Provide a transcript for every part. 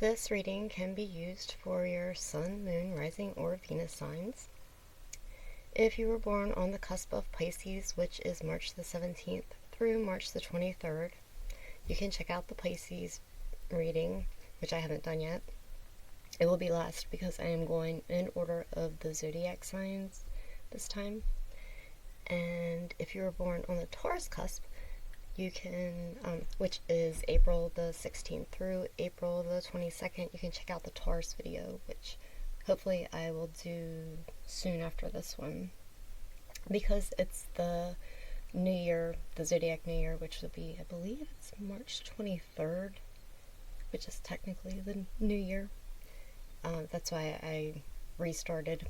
This reading can be used for your Sun, Moon, Rising, or Venus signs. If you were born on the cusp of Pisces, which is March the 17th through March the 23rd, you can check out the Pisces reading, which I haven't done yet. It will be last because I am going in order of the zodiac signs this time. And if you were born on the Taurus cusp, you can, which is April the 16th through April the 22nd, you can check out the Taurus video, which hopefully I will do soon after this one, because it's the New Year, the Zodiac New Year, which will be, I believe it's March 23rd, which is technically the New Year. That's why I restarted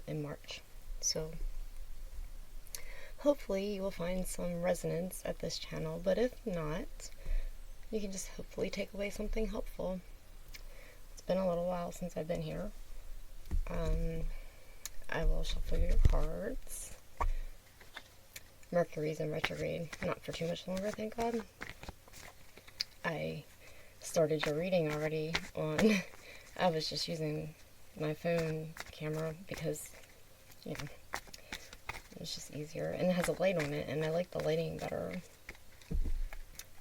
in March. So hopefully you will find some resonance at this channel, but if not, you can just hopefully take away something helpful. It's been a little while since I've been here. I will shuffle your cards. Mercury's in retrograde. Not for too much longer, thank God. I started your reading already on... I was just using my phone camera because, you know, it's just easier, and it has a light on it, and I like the lighting better.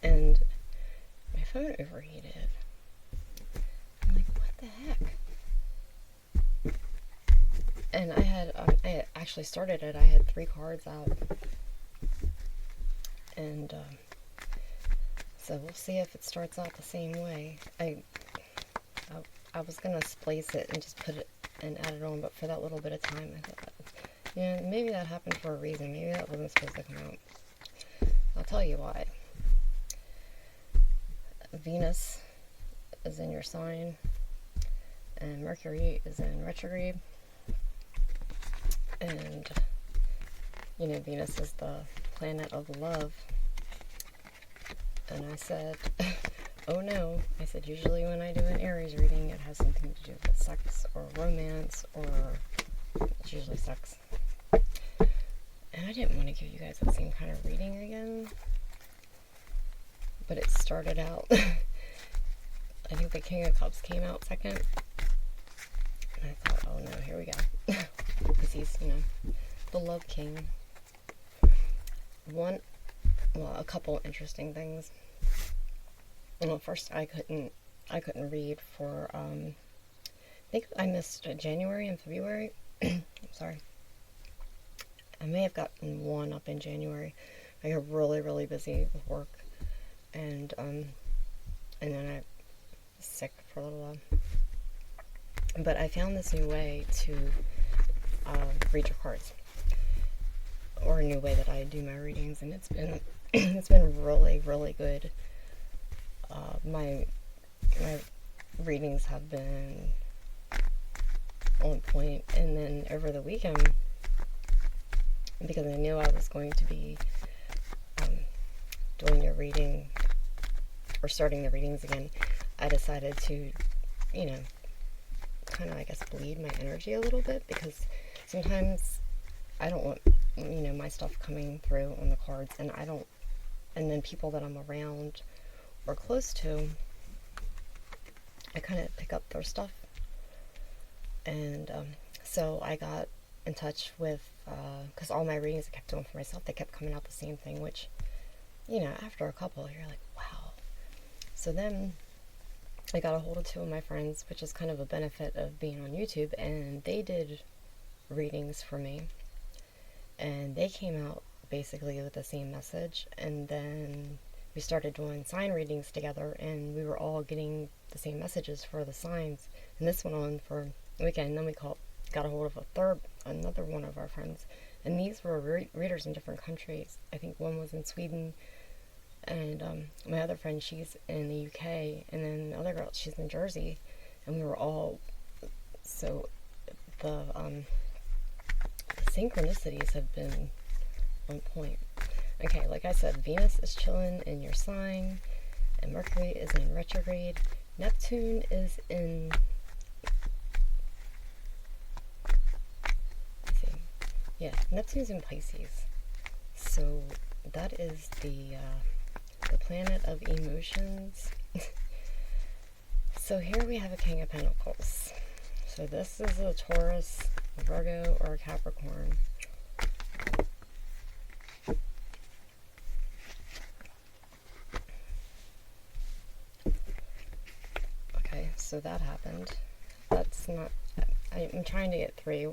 And my phone overheated. I'm like, what the heck? And I actually started it. I had 3 cards out, and so we'll see if it starts out the same way. I was gonna splice it and just put it and add it on, but for that little bit of time, I thought, yeah, maybe that happened for a reason. Maybe that wasn't supposed to come out. I'll tell you why. Venus is in your sign, and Mercury is in retrograde. And, you know, Venus is the planet of love. And I said, oh no. I said, usually when I do an Aries reading, it has something to do with sex or romance, or it's usually sex. And I didn't want to give you guys that same kind of reading again. But it started out... I think the King of Cups came out second. And I thought, oh no, here we go. Because he's, you know, the love king. A couple interesting things. Well, first, I couldn't read for, I think I missed January and February. I'm sorry. I may have gotten one up in January. I got really, really busy with work, and then I was sick for a little while. But I found this new way to read your cards, or a new way that I do my readings, and it's been it's been really, really good. My readings have been on point, and then over the weekend, because I knew I was going to be doing your reading, or starting the readings again, I decided to, you know, kind of, I guess, bleed my energy a little bit, because sometimes I don't want, you know, my stuff coming through on the cards, and then people that I'm around or close to, I kind of pick up their stuff. And so I got in touch with, because all my readings I kept doing for myself, they kept coming out the same thing, which, you know, after a couple, you're like, wow. So then I got a hold of 2 of my friends, which is kind of a benefit of being on YouTube, and they did readings for me, and they came out basically with the same message. And then we started doing sign readings together, and we were all getting the same messages for the signs, and this went on for a weekend. And then we got a hold of another one of our friends, and these were readers in different countries. I think one was in Sweden, and my other friend, she's in the UK, and then the other girl, she's in Jersey, and we were all, so the synchronicities have been on point. Okay, like I said, Venus is chilling in your sign, and Mercury is in retrograde. Neptune is in... Let's see. Yeah, Neptune's in Pisces. So that is the planet of emotions. So here we have a King of Pentacles. So this is a Taurus, a Virgo, or a Capricorn. Okay, so that happened. That's not... I'm trying to get 3.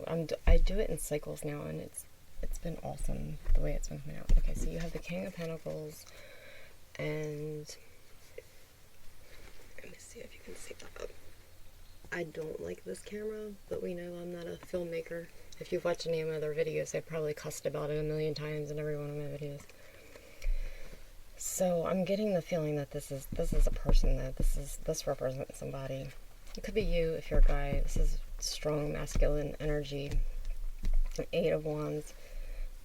I do it in cycles now, and it's been awesome the way it's been coming out. Okay, so you have the King of Pentacles, and let me see if you can see that. I don't like this camera, but we know I'm not a filmmaker. If you've watched any of my other videos, I've probably cussed about it a million times in every one of my videos. So I'm getting the feeling that this is a person, that this represents somebody. It could be you if you're a guy. This is strong masculine energy. An 8 of Wands.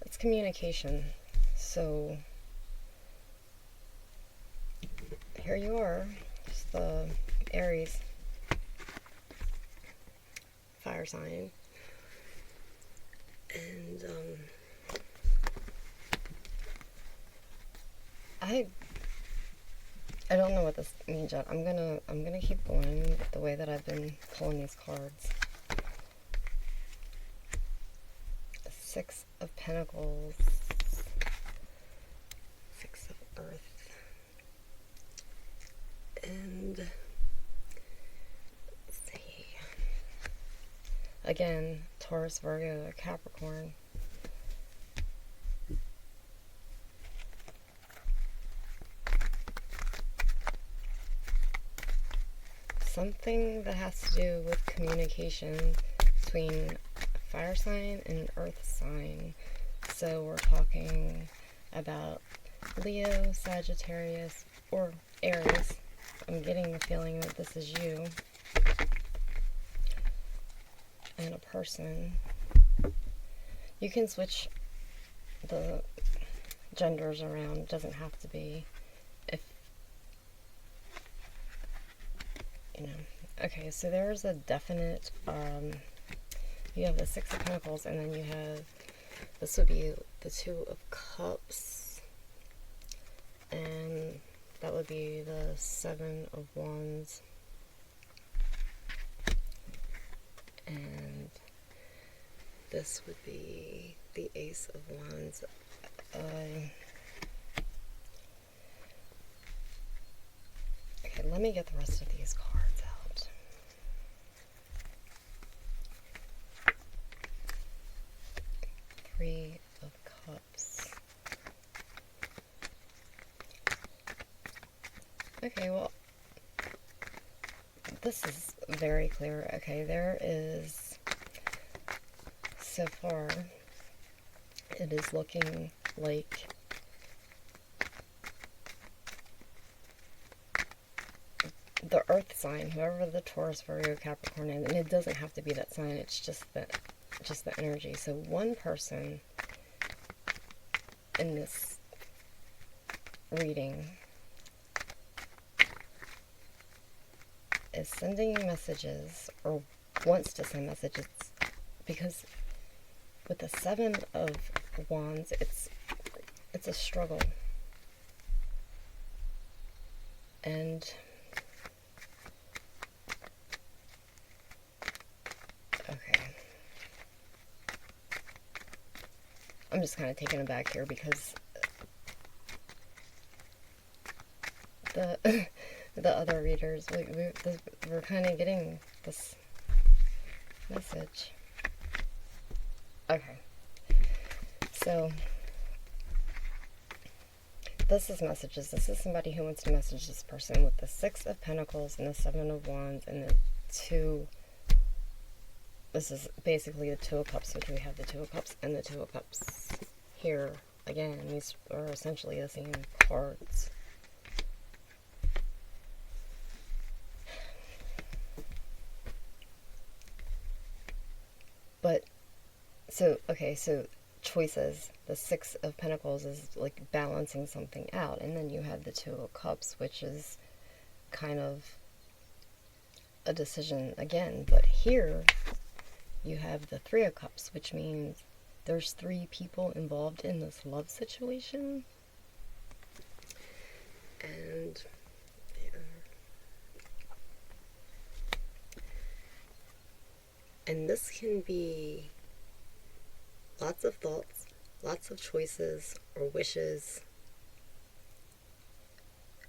It's communication. So here you are. It's the Aries fire sign. And I don't know what this means yet. I'm gonna keep going the way that I've been pulling these cards. 6 of Pentacles, 6 of Earth, and let's see. Again, Taurus, Virgo, or Capricorn. Something that has to do with communication between a fire sign and an earth sign. So we're talking about Leo, Sagittarius, or Aries. I'm getting the feeling that this is you and a person. You can switch the genders around. It doesn't have to be. If you know. Okay, so there's a definite, you have the 6 of Pentacles, and then you have, this would be the 2 of Cups, and that would be the 7 of Wands, and this would be the Ace of Wands. Okay, let me get the rest of these cards out. Three of Cups. Okay, well, this is very clear. Okay, there is, so far, it is looking like the earth sign, whoever the Taurus, Virgo, Capricorn is, and it doesn't have to be that sign, it's just the energy. So one person in this reading is sending messages, or wants to send messages, because with the 7 of Wands, it's a struggle. And okay, I'm just kind of taken aback here because the other readers, we're kind of getting this message. Okay, so this is messages. This is somebody who wants to message this person with the 6 of Pentacles and the 7 of Wands and the 2. This is basically the 2 of Cups, which we have the 2 of Cups and the 2 of Cups here. Again, these are essentially the same cards. But, so, okay, so choices. The 6 of Pentacles is like balancing something out. And then you have the 2 of Cups, which is kind of a decision again. But here, you have the 3 of Cups, which means there's 3 people involved in this love situation. And And this can be lots of thoughts, lots of choices or wishes.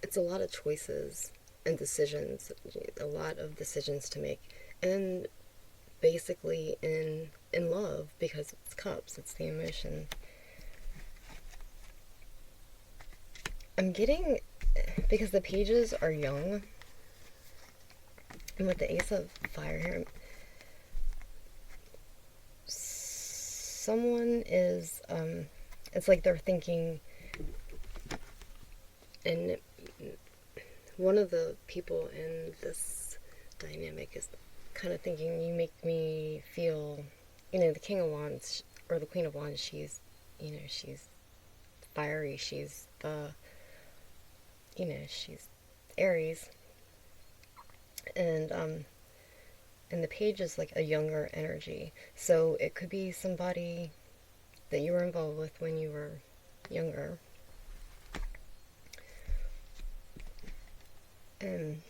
It's a lot of choices and decisions, a lot of decisions to make. And basically in love, because it's cups, it's the emotion. I'm getting, because the pages are young, and with the Ace of Fire here, someone is, it's like they're thinking, and one of the people in this dynamic is kind of thinking, you make me feel, the King of Wands or the Queen of Wands, she's, she's fiery, she's she's Aries, and the page is like a younger energy, so it could be somebody that you were involved with when you were younger. And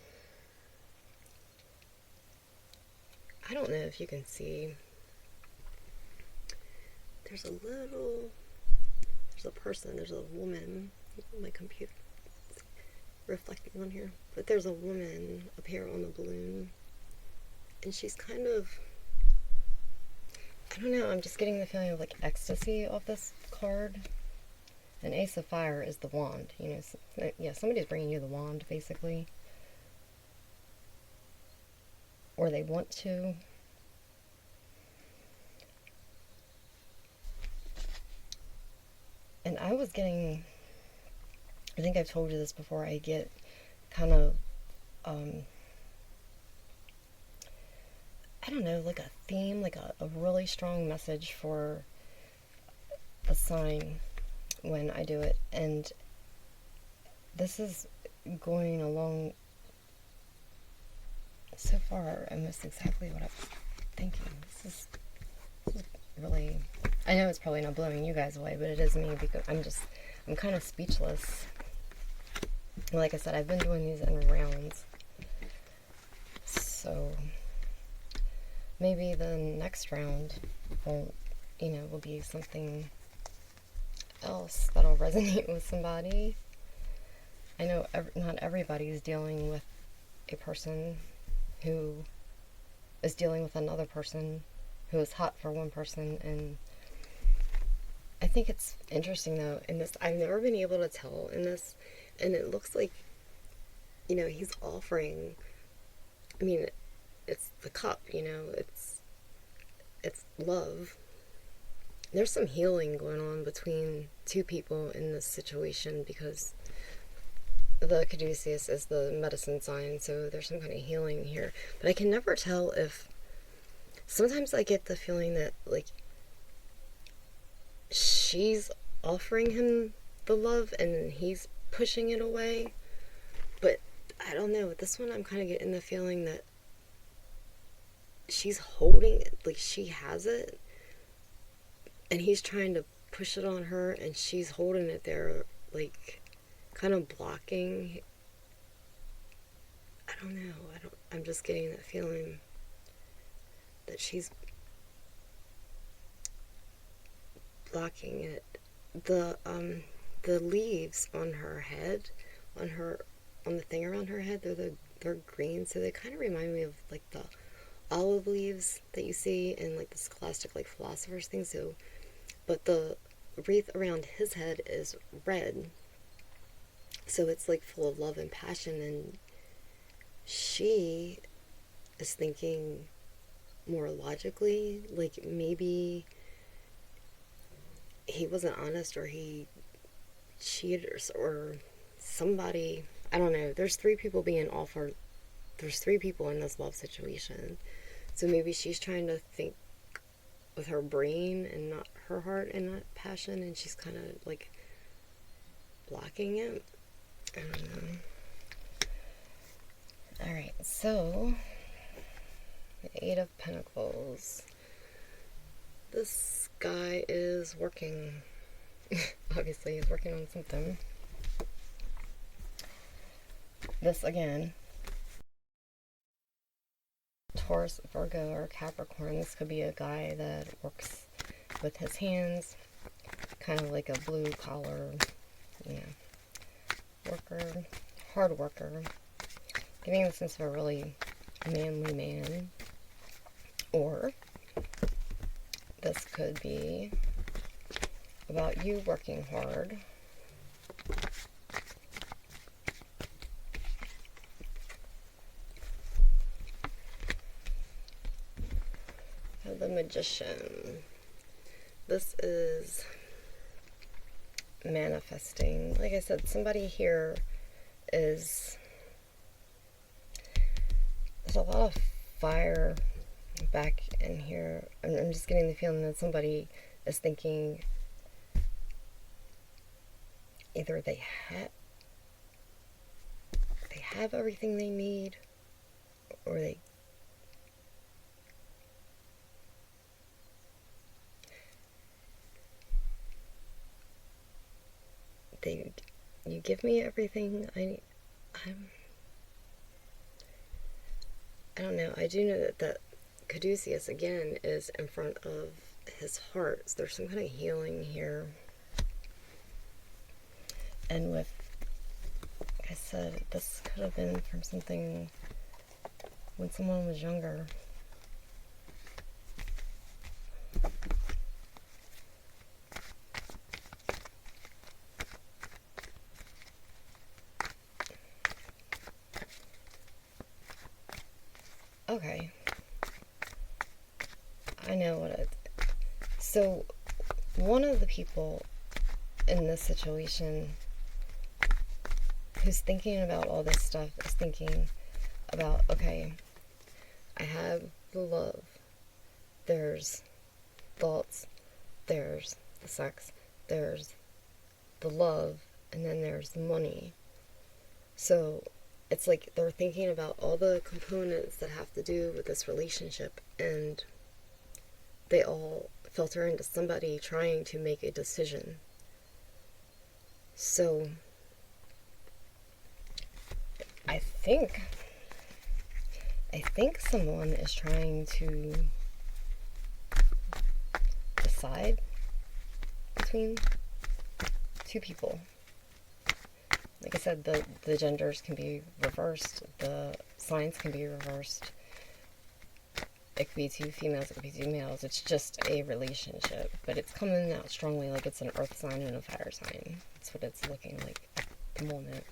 I don't know if you can see, there's a person, there's a woman, my computer reflecting on here, but there's a woman up here on the balloon, and she's kind of, I don't know, I'm just getting the feeling of like ecstasy off this card. An Ace of Fire is the wand, yeah, somebody's bringing you the wand, basically. Or they want to. And I was getting, I think I've told you this before, I get kind of, I don't know, like a theme, like a really strong message for a sign when I do it. And this is going along so far almost exactly what I was thinking. This is really, I know it's probably not blowing you guys away, but it is me, because I'm kind of speechless. Like I said, I've been doing these in rounds, so maybe the next round will be something else that'll resonate with somebody. I know not everybody's dealing with a person who is dealing with another person who is hot for one person, and I think it's interesting though in this, I've never been able to tell in this, and it looks like, he's offering, I mean, it's the cup, it's love. There's some healing going on between two people in this situation, because the caduceus is the medicine sign, so there's some kind of healing here. But I can never tell if, sometimes I get the feeling that, like, she's offering him the love and he's pushing it away. But I don't know, with this one I'm kind of getting the feeling that she's holding it, like she has it, and he's trying to push it on her, and she's holding it there, like kind of blocking. I don't know. I'm just getting that feeling that she's blocking it. The leaves on her head, on the thing around her head, they're green, so they kind of remind me of like the olive leaves that you see in like the scholastic like philosophers thing. So, but the wreath around his head is red, so it's like full of love and passion, and she is thinking more logically, like maybe he wasn't honest, or he cheated, or somebody, I don't know. There's three people being offered, there's three people in this love situation, so maybe she's trying to think with her brain and not her heart and not passion, and she's kind of like blocking it. I don't know. Alright, so the Eight of Pentacles. This guy is working. Obviously, he's working on something. This again Taurus, Virgo, or Capricorn. This could be a guy that works with his hands, kind of like a blue collar, you know, worker, hard worker, giving the sense of a really manly man. Or this could be about you working hard. The Magician. This is manifesting. Like I said, somebody here is... There's a lot of fire back in here. I'm just getting the feeling that somebody is thinking either they have everything they need, or you give me everything I don't know. I do know that Caduceus again is in front of his heart. So there's some kind of healing here. And with, like I said, this could have been from something when someone was younger. Okay. I know what it... So, one of the people in this situation who's thinking about all this stuff is thinking about, okay, I have the love, there's thoughts, there's the sex, there's the love, and then there's the money. So it's like they're thinking about all the components that have to do with this relationship, and they all filter into somebody trying to make a decision. So I think someone is trying to decide between two people. Like I said, the genders can be reversed, the signs can be reversed. It could be two females, it could be two males. It's just a relationship, but it's coming out strongly like it's an earth sign and a fire sign. That's what it's looking like at the moment.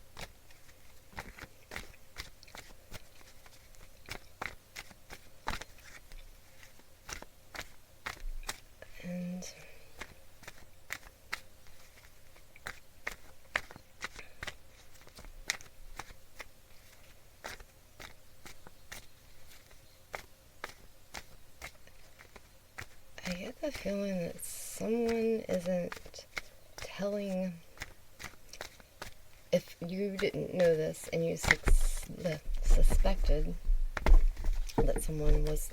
And I get the feeling that someone isn't telling... If you didn't know this and you suspected that someone was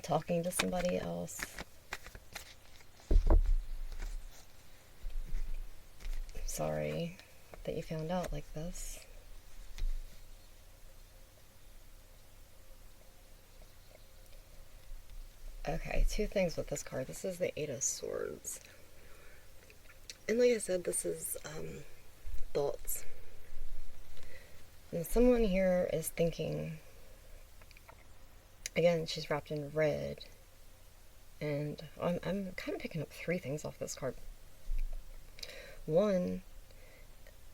talking to somebody else, sorry that you found out like this. Okay, two things with this card. This is the Eight of Swords. And like I said, this is thoughts. And someone here is thinking, again, she's wrapped in red. And I'm kind of picking up three things off this card. One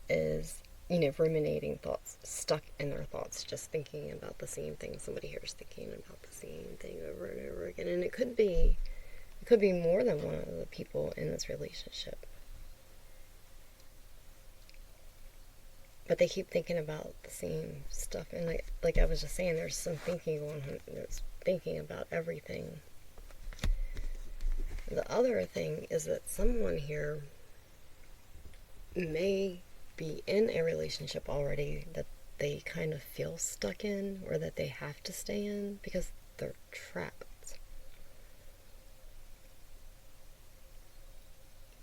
is, ruminating thoughts, stuck in their thoughts, just thinking about the same thing. Somebody here is thinking about the same thing over and over again. And it could be more than one of the people in this relationship. But they keep thinking about the same stuff. And like I was just saying, there's some thinking going on. There's thinking about everything. The other thing is that someone here may be in a relationship already that they kind of feel stuck in, or that they have to stay in because they're trapped.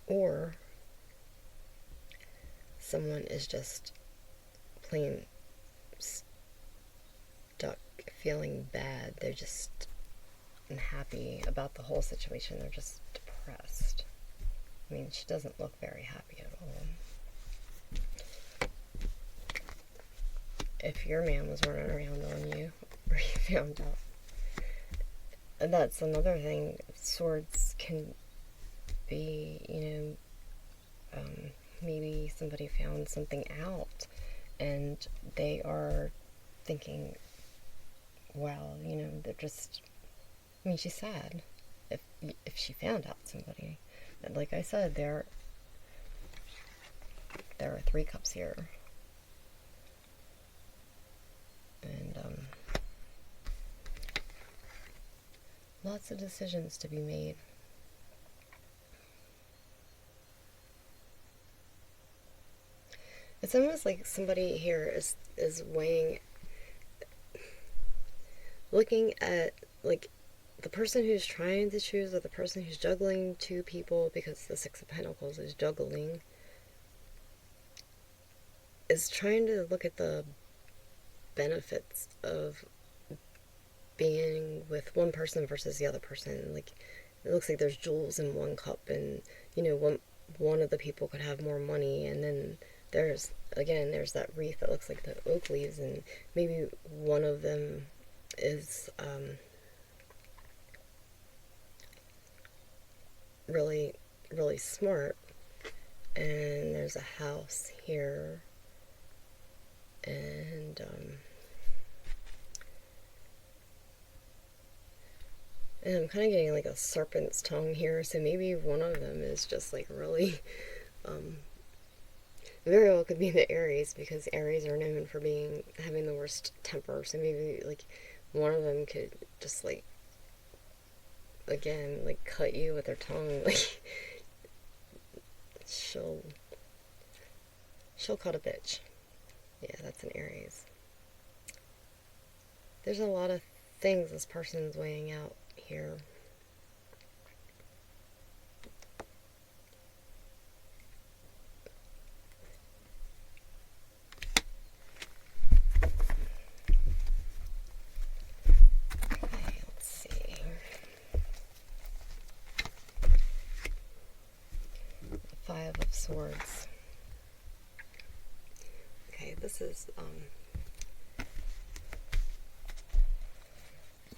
Or someone is just plain feeling bad. They're just unhappy about the whole situation. They're just depressed. I mean, she doesn't look very happy at all. If your man was running around on you, or you found out. And that's another thing. Swords can be, maybe somebody found something out and they are thinking, well, they're just, I mean, she's sad if she found out somebody. And like I said, there are 3 cups here. And lots of decisions to be made. It's almost like somebody here is weighing, looking at, like, the person who's trying to choose, or the person who's juggling 2 people, because the 6 of Pentacles is juggling, is trying to look at the benefits of being with one person versus the other person. Like, it looks like there's jewels in one cup, and one of the people could have more money, and then there's that wreath that looks like the oak leaves, and maybe one of them is really, really smart, and there's a house here, and I'm kind of getting like a serpent's tongue here, so maybe one of them is just like really, very well could be the Aries, because Aries are known for having the worst temper, so maybe like one of them could just like, again, like cut you with their tongue, like she'll cut a bitch. Yeah, that's an Aries. There's a lot of things this person's weighing out here. Okay, let's see. 5 of Swords. Okay, this is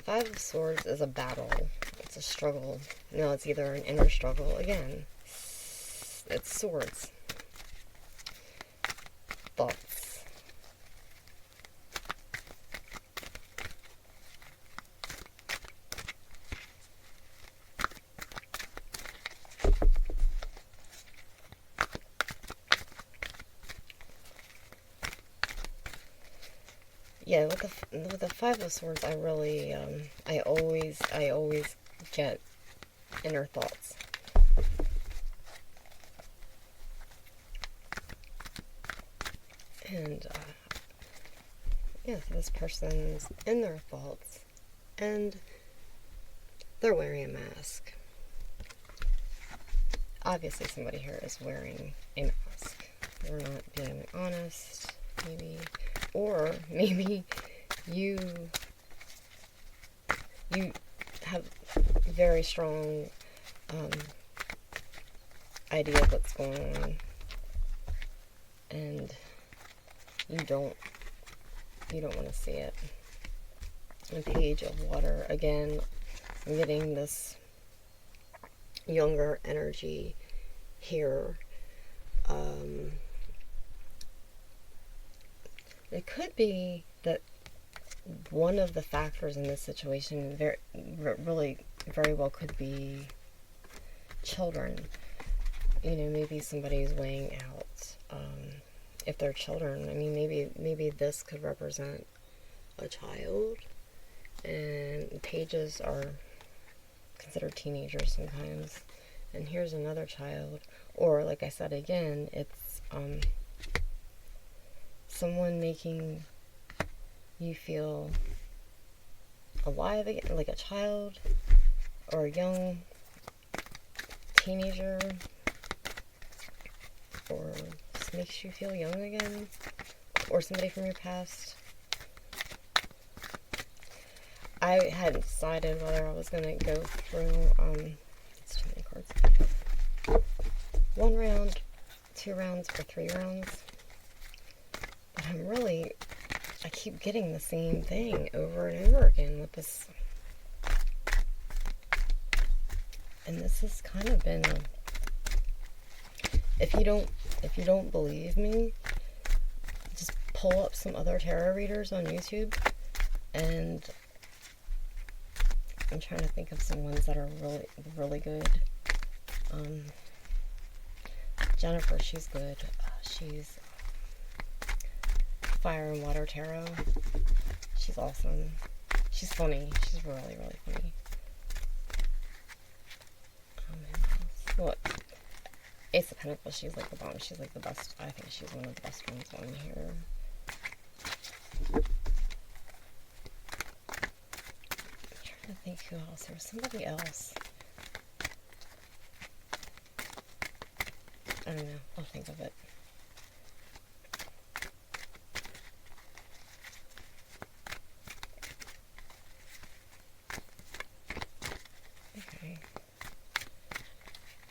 5 of Swords is a battle. It's a struggle. It's either an inner struggle. Again, it's swords. Thoughts. Yeah, with the 5 of Swords, I really, I always get inner thoughts. And, yeah, so this person's in their thoughts, and they're wearing a mask. Obviously, somebody here is wearing a mask. They're not being honest, maybe. Or maybe you have very strong idea of what's going on, and you don't want to see it. A Page of Water. Again, I'm getting this younger energy here. It could be that one of the factors in this situation really very well could be children. Maybe somebody's weighing out if they're children. I mean, maybe this could represent a child, and pages are considered teenagers sometimes. And here's another child, or like I said again, it's someone making you feel alive again, like a child or a young teenager, or just makes you feel young again, or somebody from your past. I hadn't decided whether I was going to go through, it's too many cards, 1 round, 2 rounds, or 3 rounds. But I keep getting the same thing over and over again with this. And this has kind of been if you don't believe me, just pull up some other tarot readers on YouTube, and I'm trying to think of some ones that are really, really good. Jennifer, she's good. She's Fire and Water Tarot. She's awesome. She's funny. She's really, really funny. What? Ace of Pentacles, she's like the bomb. She's like the best. I think she's one of the best ones on here. I'm trying to think who else. There was somebody else. I don't know. I'll think of it. Okay.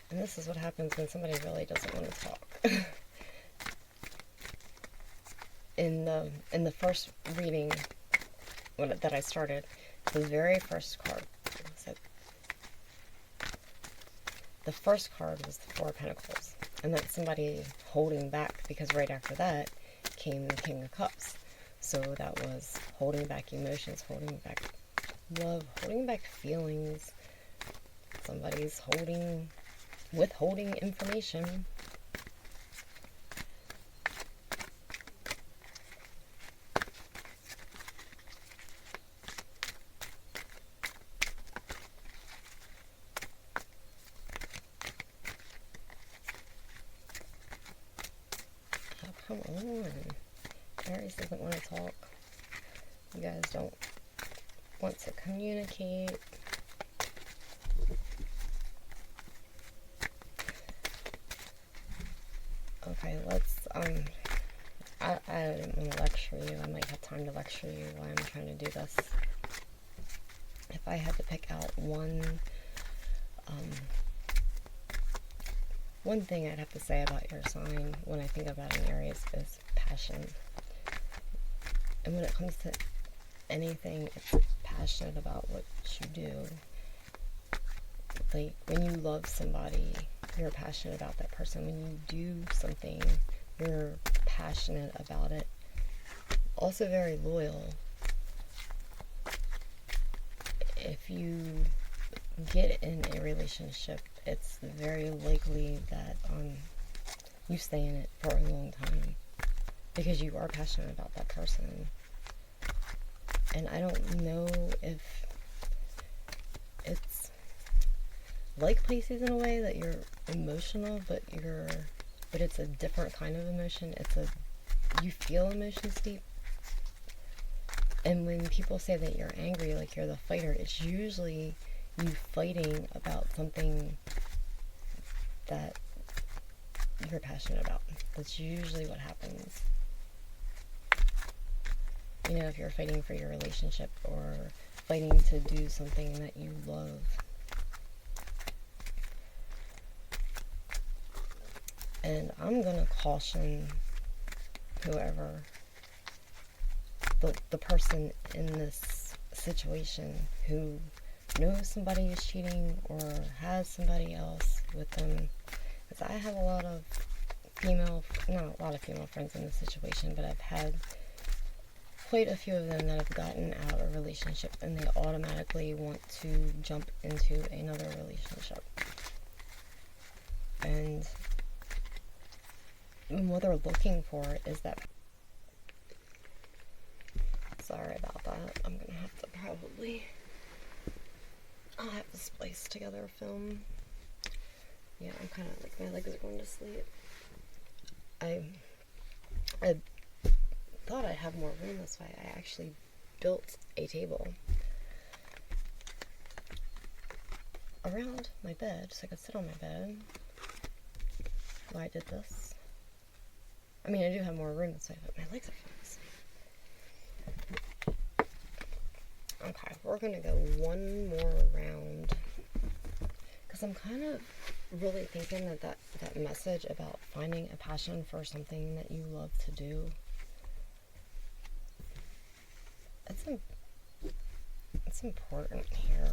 And this is what happens when somebody really doesn't want to talk. In the first reading that I started, the very first card, the first card was the 4 of Pentacles, and that's somebody holding back, because right after that came the King of Cups. So that was holding back emotions, holding back love, holding back feelings. Somebody's withholding information. Come on. Aries doesn't want to talk. You guys don't want to communicate. Okay, let's, I didn't want to lecture you. I might have time to lecture you while I'm trying to do this. If I had to pick out one thing I'd have to say about your sign when I think about an Aries is passion. And when it comes to anything, it's passionate about what you do. Like, when you love somebody, you're passionate about that person. When you do something, you're passionate about it. Also very loyal. If you get in a relationship, it's very likely that you stay in it for a long time, because you are passionate about that person. And I don't know if it's like Pisces in a way that you're emotional, but it's a different kind of emotion. You feel emotions deep. And when people say that you're angry, like you're the fighter, it's usually you fighting about something that you're passionate about. That's usually what happens. You know, if you're fighting for your relationship or fighting to do something that you love. And I'm going to caution whoever, the person in this situation who knows somebody is cheating or has somebody else with them. Because I have not a lot of female friends in this situation, but I've had quite a few of them that have gotten out of relationships and they automatically want to jump into another relationship. And what they're looking for is that. Sorry about that. I'm gonna have to I'll have to splice together a film. Yeah, I'm kind of like, my legs are going to sleep. I thought I'd have more room this way. I actually built a table around my bed so I could sit on my bed while I did this. I mean, I do have more room this way, but my legs are falling asleep. Okay, we're gonna go one more round because I'm kind of really thinking that message about finding a passion for something that you love to do, it's important here.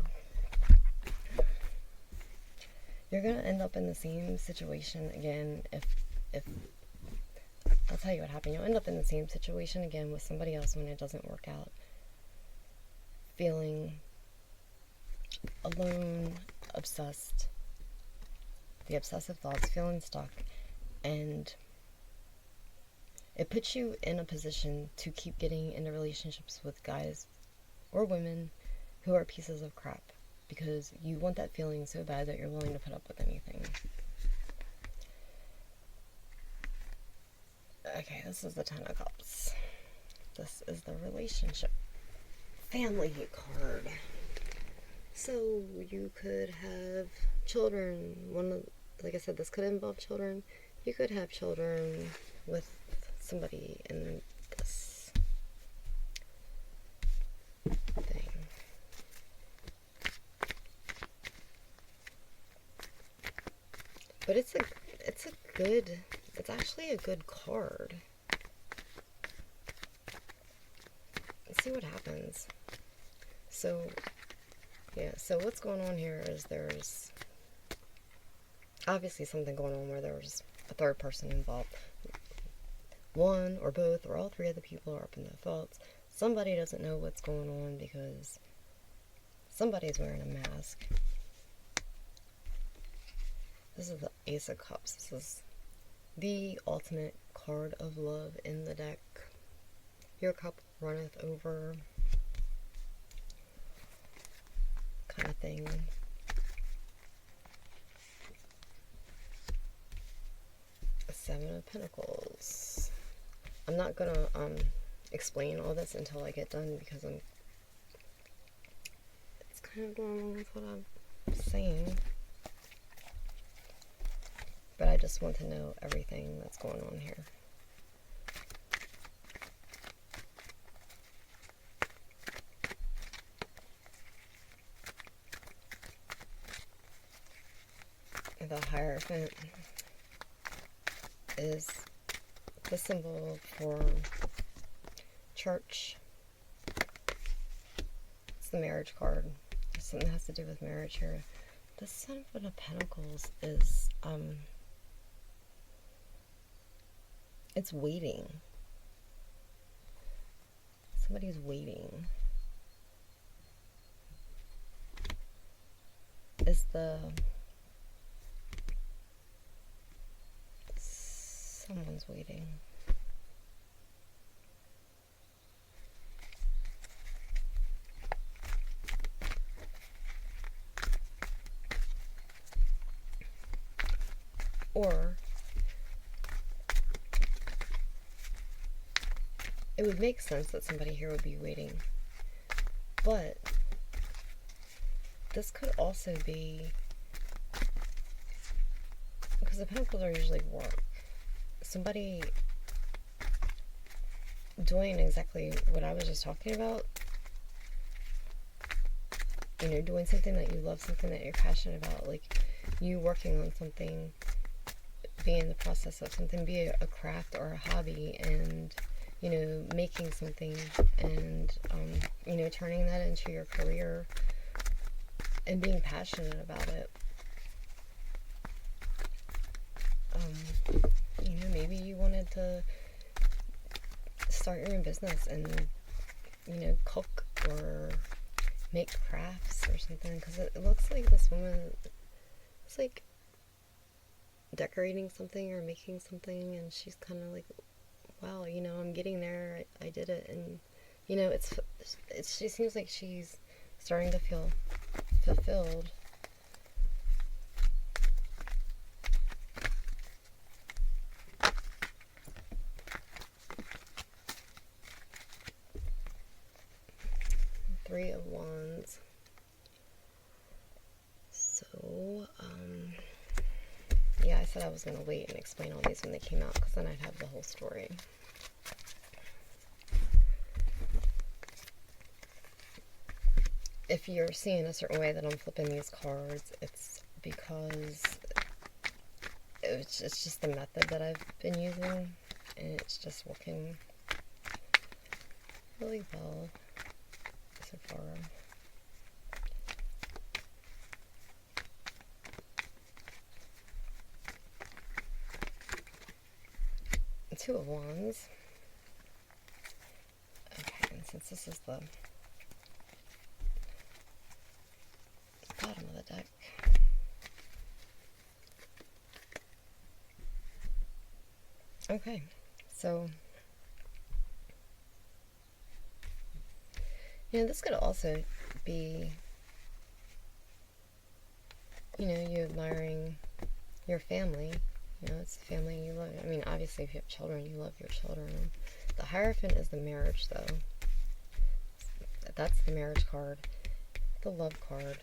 You're gonna end up in the same situation again if I'll tell you what happened. You'll end up in the same situation again with somebody else when it doesn't work out. Feeling alone, obsessed, the obsessive thoughts, feeling stuck, and it puts you in a position to keep getting into relationships with guys or women who are pieces of crap because you want that feeling so bad that you're willing to put up with anything. Okay, this is the Ten of Cups. This is the relationship family card. So you could have children. Like I said, this could involve children. You could have children with somebody in this thing. But it's actually a good card. Let's see what happens. So, yeah, so what's going on here is there's obviously something going on where there's a third person involved. One or both or all three of the people are up in their thoughts. Somebody doesn't know what's going on because somebody's wearing a mask. This is the Ace of Cups. This is the ultimate card of love in the deck. Your cup runneth over kind of thing. Seven of Pentacles. I'm not gonna explain all this until I get done because it's kind of going on with what I'm saying. But I just want to know everything that's going on here. The Hierophant is the symbol for church. It's the marriage card. There's something that has to do with marriage here. The Seven of Pentacles is it's waiting. Somebody's waiting. Is the someone's waiting. Or it would make sense that somebody here would be waiting. But this could also be because the Pentacles are usually work. Somebody doing exactly what I was just talking about. You know, doing something that you love, something that you're passionate about, like you working on something, being in the process of something, be it a craft or a hobby, and you know, making something and you know, turning that into your career and being passionate about it. You know, maybe you wanted to start your own business and, you know, cook or make crafts or something, because it looks like this woman is like decorating something or making something, and she's kind of like, wow, you know, I'm getting there, I did it. And you know, she seems like she's starting to feel fulfilled. Three of Wands. So, yeah, I said I was going to wait and explain all these when they came out, because then I'd have the whole story. if you're seeing a certain way that I'm flipping these cards, it's because it's just the method that I've been using, and it's just working really well so far. Two of Wands. Okay, and since this is the bottom of the deck, okay, so this could also be, you admiring your family. It's the family you love. I mean, obviously, if you have children, you love your children. The Hierophant is the marriage, though. That's the marriage card. The love card.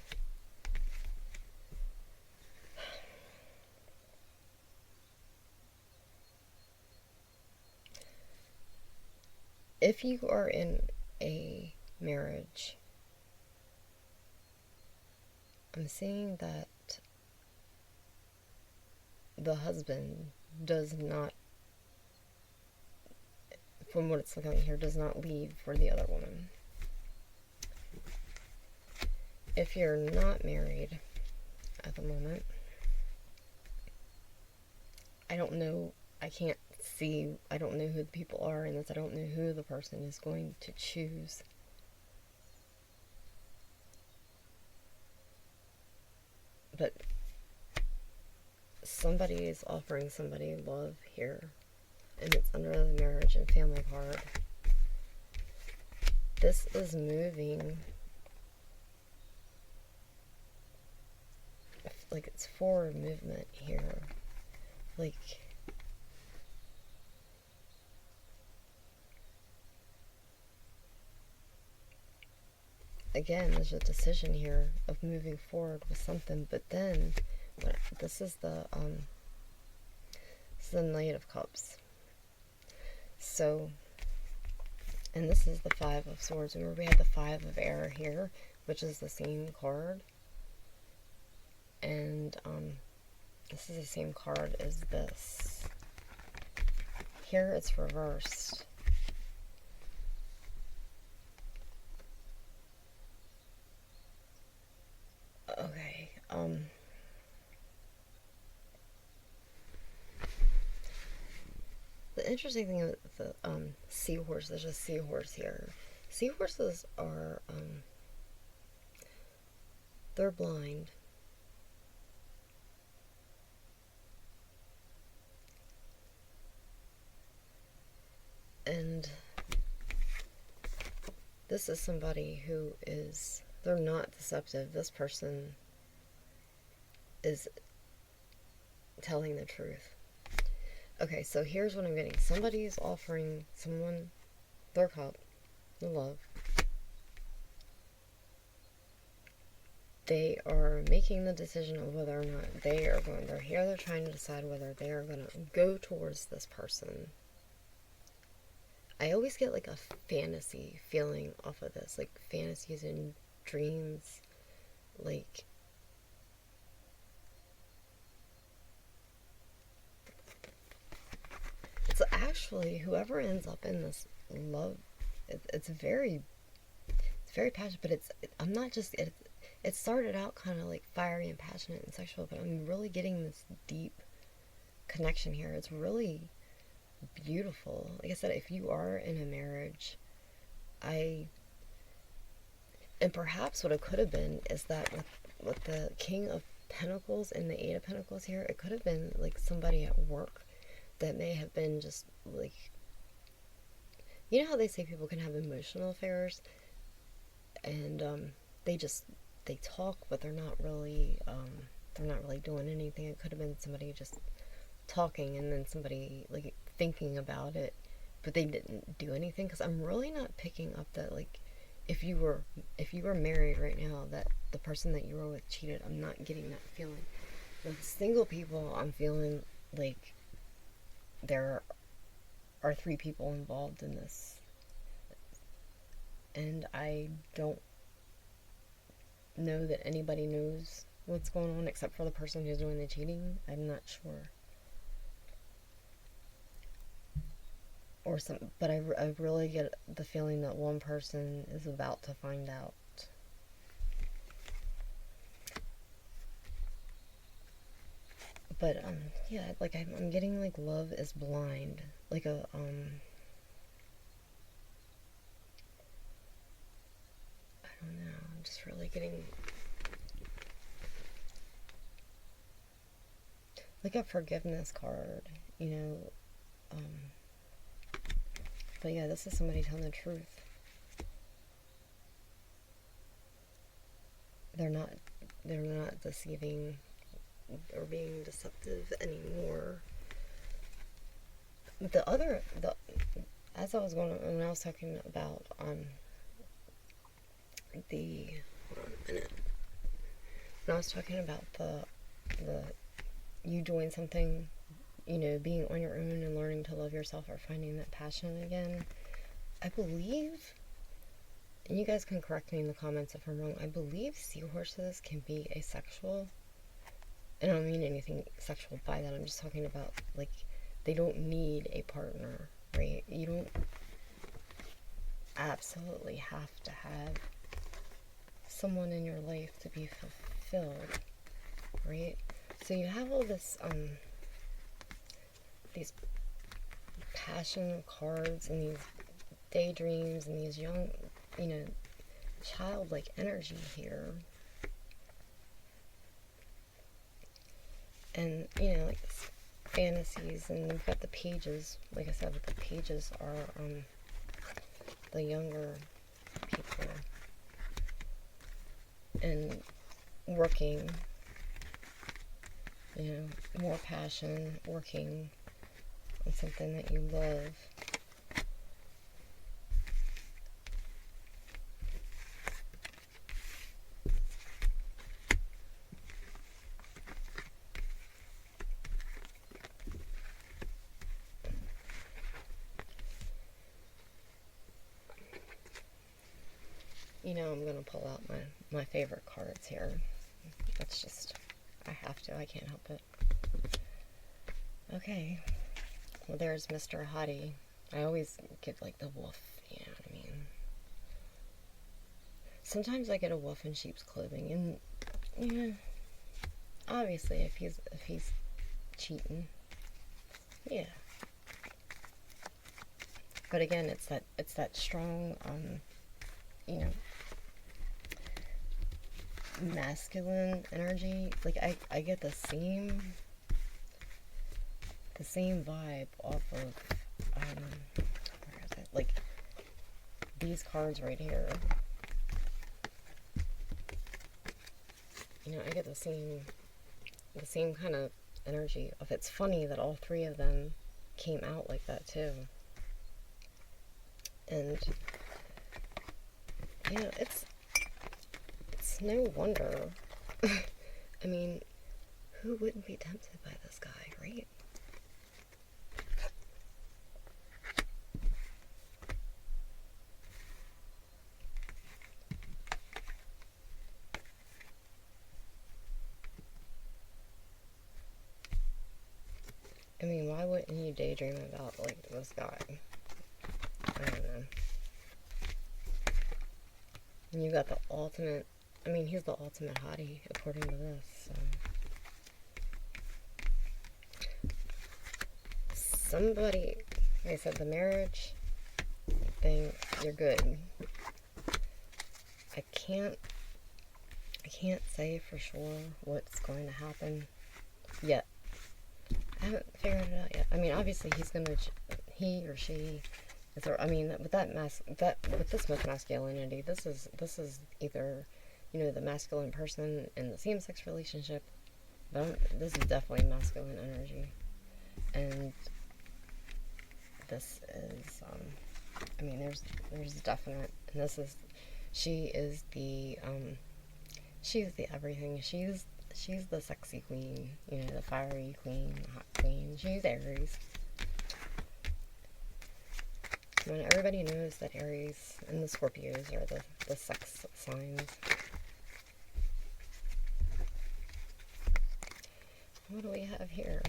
If you are in a marriage, I'm seeing that the husband does not, from what it's looking like here, does not leave for the other woman. If you're not married at the moment, I don't know, I can't see, I don't know who the people are, and I don't know who the person is going to choose. But somebody is offering somebody love here, and it's under the marriage and family card. This is moving, like it's forward movement here. Like, again, there's a decision here of moving forward with something, but then this is the Knight of Cups. So, and this is the Five of Swords. Remember, we had the Five of Air here, which is the same card, and this is the same card as this. Here it's reversed. Okay, the interesting thing with the seahorse, there's a seahorse here. Seahorses are, they're blind. And this is somebody who is, they're not deceptive. This person is telling the truth. Okay, so here's what I'm getting. Somebody's offering someone their cup, the love. They are making the decision of whether or not they are going, they're trying to decide whether they are going to go towards this person. I always get like a fantasy feeling off of this, like fantasies and dreams, like it's actually whoever ends up in this love, it's very passionate, but I'm not just, it started out kind of like fiery and passionate and sexual, but I'm really getting this deep connection here. It's really beautiful. Like I said, if you are in a marriage, and perhaps what it could have been is that with the King of Pentacles and the Eight of Pentacles here, it could have been like somebody at work that may have been just like, you know how they say people can have emotional affairs, and they talk, but they're not really doing anything. It could have been somebody just talking, and then somebody like thinking about it, but they didn't do anything. Because I'm really not picking up that, like, if you were married right now, that the person that you were with cheated. I'm not getting that feeling. With single people, I'm feeling like there are three people involved in this, and I don't know that anybody knows what's going on except for the person who's doing the cheating. I'm not sure. Or some, but I really get the feeling that one person is about to find out. But yeah, like I'm getting like Love is Blind, like a I don't know. I'm just really getting like a forgiveness card, you know. Um, but yeah, this is somebody telling the truth. They're not they're not deceiving or being deceptive anymore. The as I was going when I was talking about the hold on a minute. When I was talking about the you doing something, you know, being on your own and learning to love yourself or finding that passion again, I believe, and you guys can correct me in the comments if I'm wrong, I believe seahorses can be asexual. And I don't mean anything sexual by that. I'm just talking about, like, they don't need a partner, right? You don't absolutely have to have someone in your life to be fulfilled, right? So you have all this, these passion cards and these daydreams and these young, you know, childlike energy here. And, you know, like fantasies, and you've got the pages, like I said, the pages are the younger people and working, you know, more passion, working on something that you love. You know, I'm going to pull out my favorite cards here. That's just, I have to, I can't help it. Okay, well, there's Mr. Hottie. I always get like the wolf, you know what I mean? Sometimes I get a wolf in sheep's clothing, and yeah, obviously if he's cheating, yeah. But again, it's that strong, you know, masculine energy. Like I get the same vibe off of where is it? Like these cards right here. You know, I get the same kind of energy of. It's funny that all three of them came out like that too. And you know, it's no wonder. I mean, who wouldn't be tempted by this guy, right? I mean, why wouldn't you daydream about, like, this guy? I don't know. And you got the ultimate, I mean, he's the ultimate hottie, according to this, so. Somebody, like I said, the marriage thing, you're good. I can't say for sure what's going to happen yet. I haven't figured it out yet. I mean, obviously he or she is there. I mean, with with this much masculinity, this is either, you know, the masculine person in the same-sex relationship, but this is definitely masculine energy, and this is, I mean, there's definite, and this is, she is the everything. She's the sexy queen, you know, the fiery queen, the hot queen. She's Aries. When everybody knows that Aries and the Scorpios are the sex signs. What do we have here?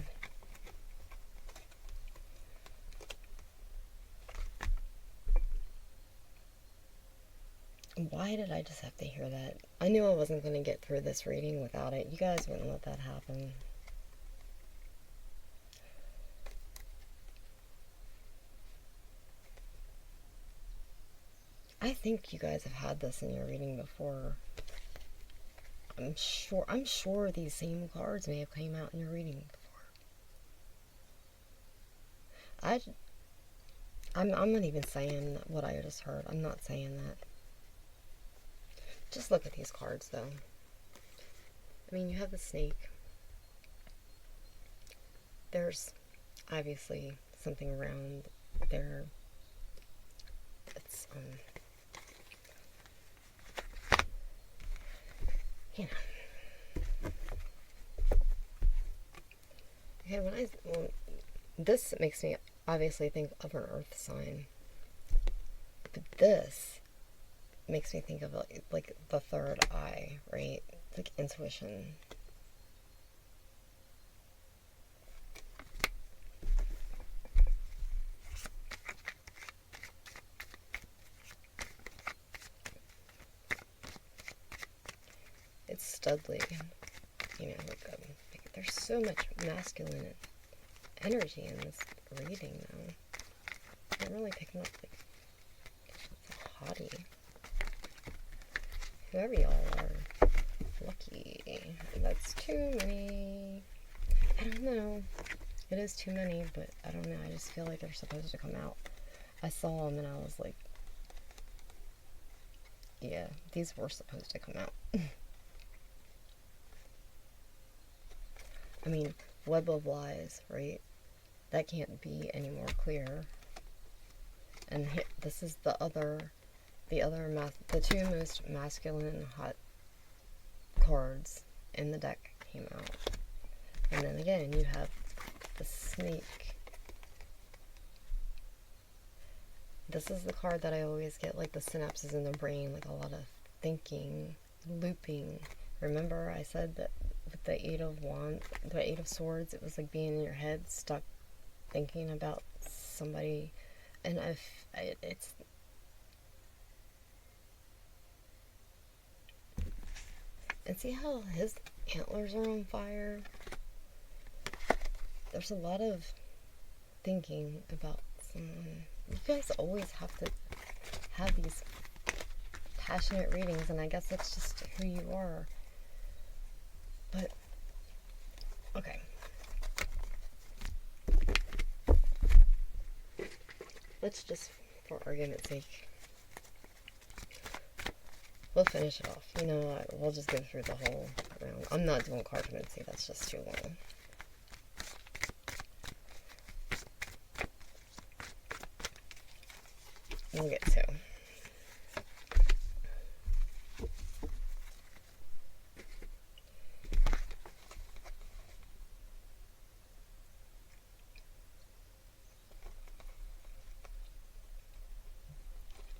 Why did I just have to hear that? I knew I wasn't going to get through this reading without it. You guys wouldn't let that happen. I think you guys have had this in your reading before. I'm sure these same cards may have came out in your reading before. I'm not even saying what I just heard. I'm not saying that. Just look at these cards, though. I mean, you have the snake. There's obviously something around there. It's, you know. Okay, this makes me obviously think of an earth sign. But this makes me think of like the third eye, right? Like intuition. It's Studley. You know, like there's so much masculine energy in this reading, though. I'm really picking up like a hottie. Whoever y'all are, lucky. That's too many. I don't know. It is too many, but I don't know. I just feel like they're supposed to come out. I saw them and I was like, yeah, these were supposed to come out. I mean, web of lies, right? That can't be any more clear. And this is the two most masculine hot cards in the deck came out. And then again, you have the snake. This is the card that I always get, like the synapses in the brain, like a lot of thinking, looping. Remember I said that with the Eight of Swords, it was like being in your head, stuck thinking about somebody. And it's and see how his antlers are on fire? There's a lot of thinking about someone. You guys always have to have these passionate readings, and I guess that's just who you are. But, okay. Let's just, for argument's sake, we'll finish it off. You know what? We'll just go through the whole round. I'm not doing cartomancy. That's just too long. We'll get to.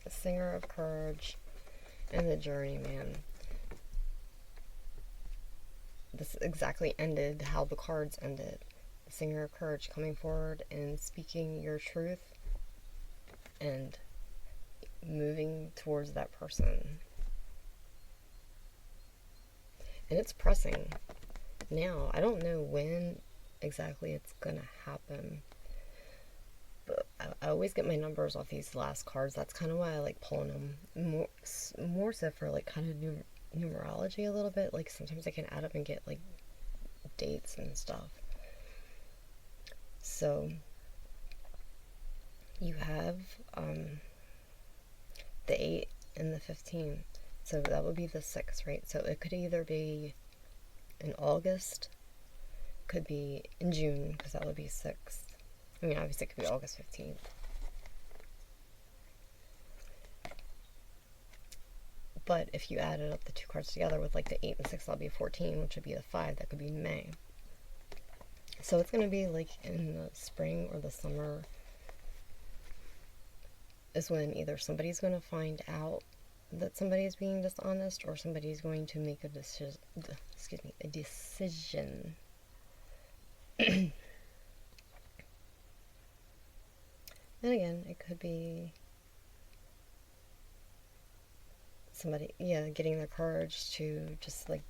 The Singer of Courage and the Journeyman. This exactly ended how the cards ended. The Singer of Courage coming forward and speaking your truth and moving towards that person. And it's pressing now. I don't know when exactly it's gonna happen, but I always get my numbers off these last cards. That's kind of why I like pulling them more so for like kind of numerology a little bit. Like sometimes I can add up and get like dates and stuff. So you have the 8 and the 15. So that would be the 6, right? So it could either be in August, could be in June, because that would be 6th. I mean, obviously it could be August 15th. But if you added up the two cards together with like the 8 and 6, that'll be 14, which would be the 5. That could be May. So it's going to be like in the spring or the summer is when either somebody's going to find out that somebody's being dishonest or somebody's going to make a decision. And again, it could be somebody, yeah, getting the courage to just like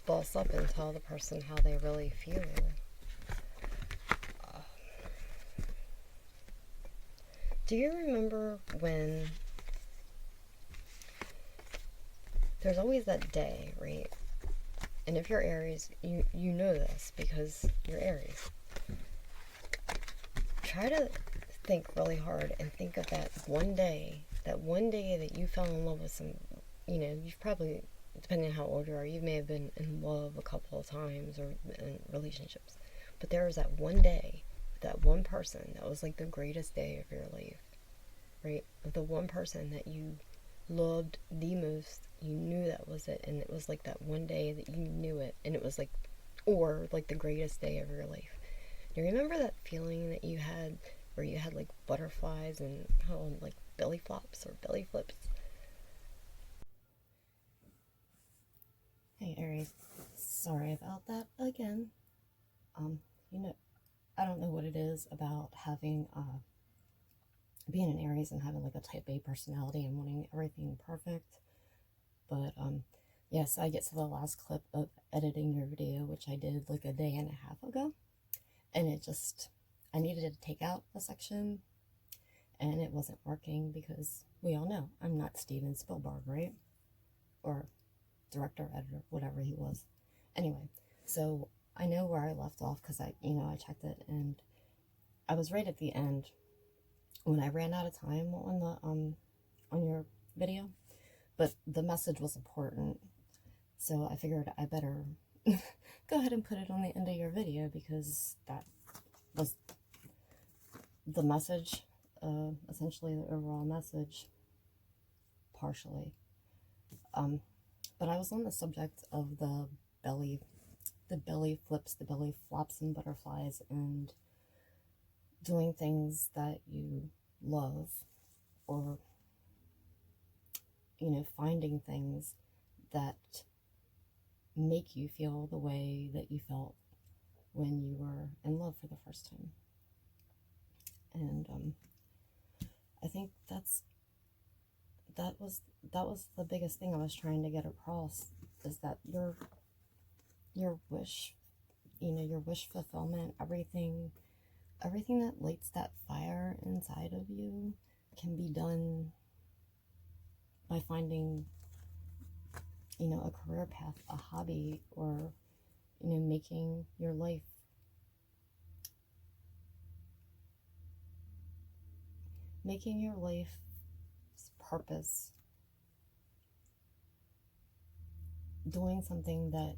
boss up and tell the person how they really feel. Do you remember when there's always that day, right? And if you're Aries, you know this because you're Aries. Try to think really hard and think of that one day that you fell in love with some, you've probably, depending on how old you are, you may have been in love a couple of times or in relationships. But there was that one day, that one person that was like the greatest day of your life, right? The one person that you loved the most, you knew that was it, and it was like that one day that you knew it, and it was like, or like the greatest day of your life. Do you remember that feeling that you had where you had like butterflies and like belly flops or belly flips? Hey Aries, sorry about that again. Um, you know, I don't know what it is about having being an Aries and having like a type A personality and wanting everything perfect. But yes, I get to the last clip of editing your video, which I did like a day and a half ago, and I needed to take out a section, and it wasn't working because we all know I'm not Steven Spielberg, right? Or director, editor, whatever he was. Anyway, so I know where I left off because I checked it, and I was right at the end when I ran out of time on your video, but the message was important, so I figured I better go ahead and put it on the end of your video because that was the message, essentially the overall message, partially. But I was on the subject of the belly flips, the belly flops and butterflies, and doing things that you love, or finding things that make you feel the way that you felt when you were in love for the first time. And I think that was the biggest thing I was trying to get across, is that your wish, your wish fulfillment, everything that lights that fire inside of you can be done by finding, a career path, a hobby, or, making your life, making your life's purpose, doing something that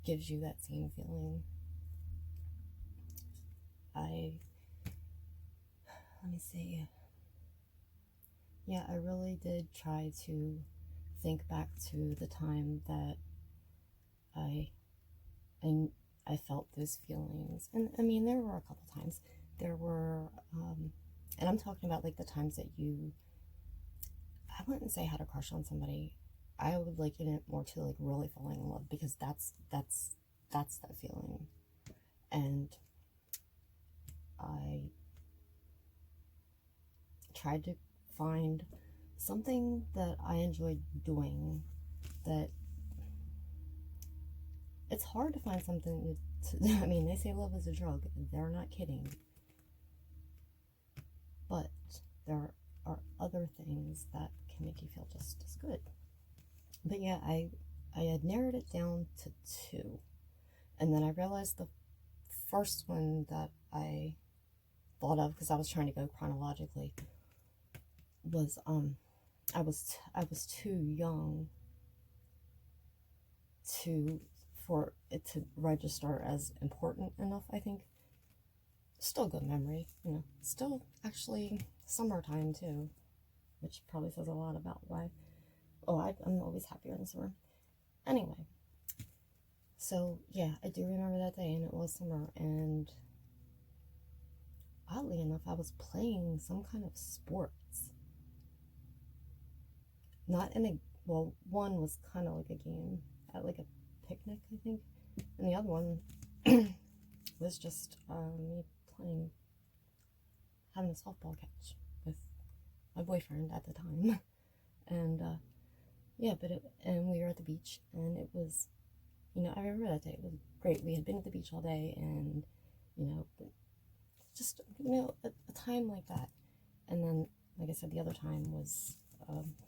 gives you that same feeling. Let me see. Yeah, I really did try to think back to the time that I and I felt those feelings. And I mean, there were a couple times. There were, and I'm talking about like the times that I wouldn't say had a crush on somebody. I would liken it more to like really falling in love, because that's that feeling. And I tried to find something that I enjoyed doing. That it's hard to find something I mean, they say love is a drug. They're not kidding. But there are other things that can make you feel just as good. But yeah, I had narrowed it down to two. And then I realized the first one that I thought of, because I was trying to go chronologically, was I was too young for it to register as important enough, I think. Still good memory, still actually summertime too, which probably says a lot about why. Oh, I'm always happier in summer. Anyway, so yeah, I do remember that day, and it was summer, and oddly enough, I was playing some kind of sports. Not in a, well, one was kind of like a game at like a picnic, I think, and the other one was just me playing, having a softball catch with my boyfriend at the time. And yeah, and we were at the beach, and it was, I remember that day. It was great. We had been at the beach all day, and, just, a time like that. And then, like I said, the other time was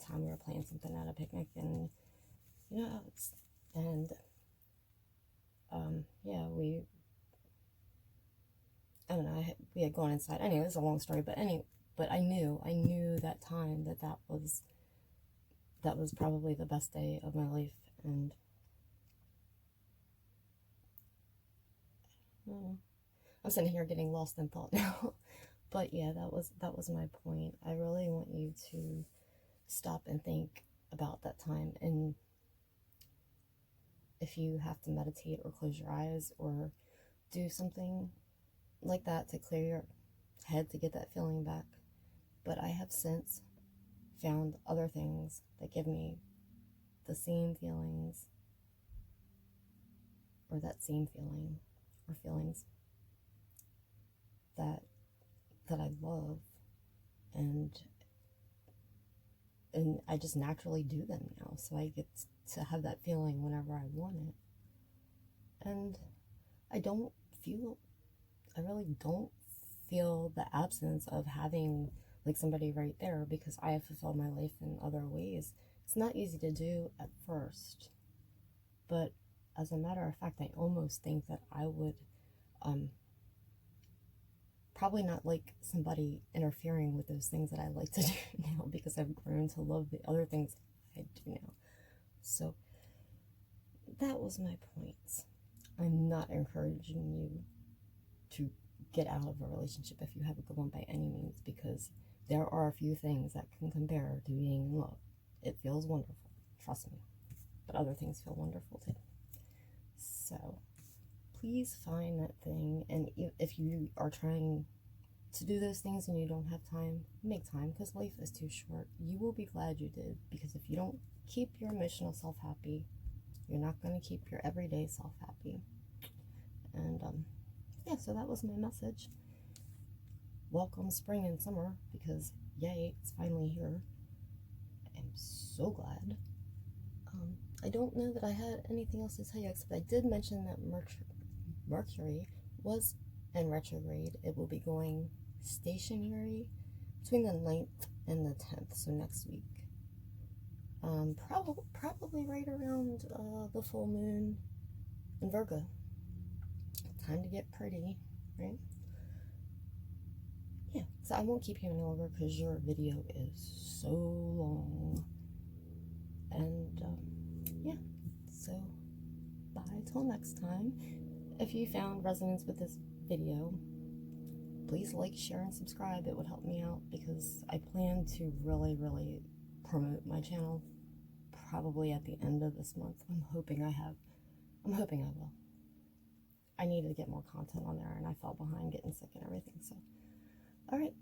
time we were playing something at a picnic, and, and, yeah, I don't know, we had gone inside. Anyway, it's a long story, but I knew that time that was probably the best day of my life, and I'm sitting here getting lost in thought now. But yeah, that was my point. I really want you to stop and think about that time, and if you have to meditate or close your eyes or do something like that to clear your head to get that feeling back. But I have since found other things that give me the same feelings, or that same feeling, or feelings that I love, and I just naturally do them now. So I get to have that feeling whenever I want it. And I don't feel, I really don't feel the absence of having like somebody right there, because I have fulfilled my life in other ways. It's not easy to do at first, but as a matter of fact, I almost think that I would probably not like somebody interfering with those things that I like to do now, because I've grown to love the other things I do now. So that was my point. I'm not encouraging you to get out of a relationship if you have a good one by any means, because there are a few things that can compare to being in love. It feels wonderful, trust me, but other things feel wonderful too. So please find that thing, and if you are trying to do those things and you don't have time, make time, because life is too short. You will be glad you did, because if you don't keep your emotional self happy, you're not going to keep your everyday self happy. And yeah, so that was my message. Welcome spring and summer, because yay, it's finally here. I'm so glad. I don't know that I had anything else to tell you, except I did mention that Mercury was in retrograde. It will be going stationary between the 9th and the 10th, so next week. Probably right around the full moon in Virgo. Time to get pretty, right? Yeah, so I won't keep you any longer because your video is so long. And yeah, so bye till next time. If you found resonance with this video, please like, share, and subscribe. It would help me out, because I plan to really, really promote my channel probably at the end of this month. I'm hoping I will. I needed to get more content on there, and I fell behind getting sick and everything. So, all right.